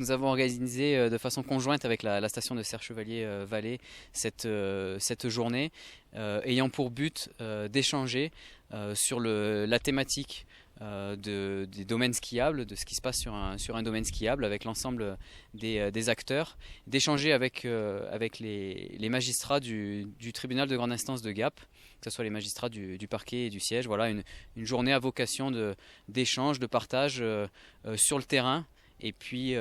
nous avons organisé de façon conjointe avec la station de Serre-Chevalier-Vallée cette journée, ayant pour but d'échanger sur la thématique des domaines skiables, de ce qui se passe sur un domaine skiable avec l'ensemble des acteurs, d'échanger avec les magistrats du tribunal de grande instance de Gap, que ce soit les magistrats du parquet et du siège. Voilà, une journée à vocation d'échange, de partage sur le terrain et puis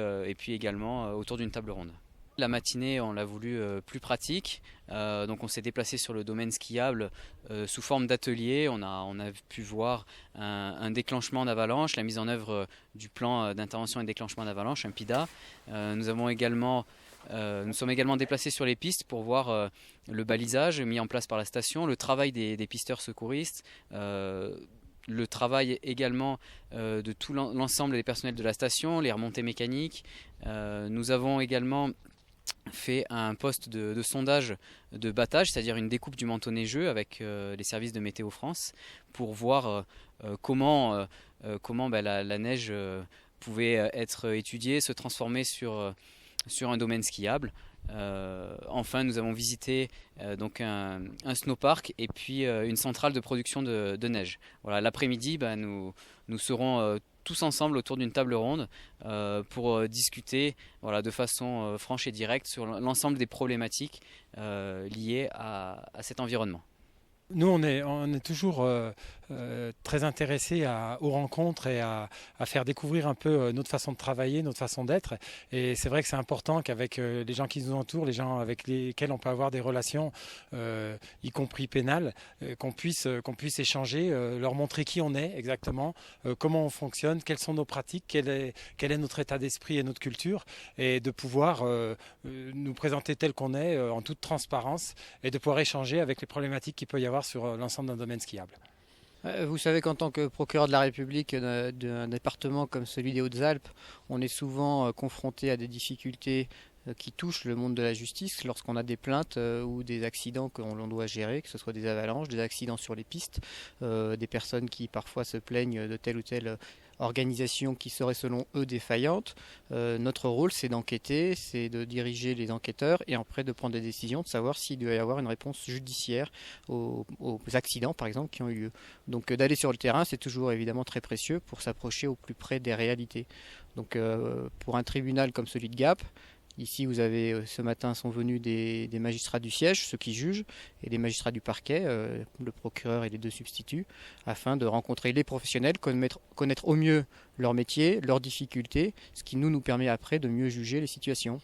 également autour d'une table ronde. La matinée, on l'a voulu plus pratique, donc on s'est déplacé sur le domaine skiable sous forme d'atelier. On a pu voir un déclenchement d'avalanche, la mise en œuvre du plan d'intervention et déclenchement d'avalanche, un PIDA. Nous sommes également déplacés sur les pistes pour voir le balisage mis en place par la station, le travail des pisteurs secouristes, le travail également de tout l'ensemble des personnels de la station, les remontées mécaniques. Nous avons également fait un poste de sondage de battage, c'est-à-dire une découpe du manteau neigeux avec les services de Météo France pour voir comment la neige pouvait être étudiée, se transformer sur un domaine skiable. Enfin, nous avons visité donc un snowpark et puis une centrale de production de neige. Voilà, l'après-midi, nous serons tous ensemble autour d'une table ronde pour discuter voilà, de façon franche et directe sur l'ensemble des problématiques liées à cet environnement. Nous, on est toujours très intéressés aux rencontres et à faire découvrir un peu notre façon de travailler, notre façon d'être. Et c'est vrai que c'est important qu'avec les gens qui nous entourent, les gens avec lesquels on peut avoir des relations, y compris pénales, qu'on puisse échanger, leur montrer qui on est exactement, comment on fonctionne, quelles sont nos pratiques, quel est notre état d'esprit et notre culture, et de pouvoir nous présenter tel qu'on est en toute transparence et de pouvoir échanger avec les problématiques qu'il peut y avoir sur l'ensemble d'un domaine skiable. Vous savez qu'en tant que procureur de la République d'un département comme celui des Hautes-Alpes, on est souvent confronté à des difficultés qui touchent le monde de la justice lorsqu'on a des plaintes ou des accidents que l'on doit gérer, que ce soit des avalanches, des accidents sur les pistes, des personnes qui parfois se plaignent de telle ou telle organisation qui serait selon eux défaillante. Notre rôle, c'est d'enquêter, c'est de diriger les enquêteurs et après de prendre des décisions, de savoir s'il doit y avoir une réponse judiciaire aux accidents, par exemple, qui ont eu lieu. Donc d'aller sur le terrain, c'est toujours évidemment très précieux pour s'approcher au plus près des réalités. Donc pour un tribunal comme celui de Gap, ici, vous avez ce matin sont venus des magistrats du siège, ceux qui jugent, et des magistrats du parquet, le procureur et les deux substituts, afin de rencontrer les professionnels, connaître au mieux leur métier, leurs difficultés, ce qui nous permet après de mieux juger les situations.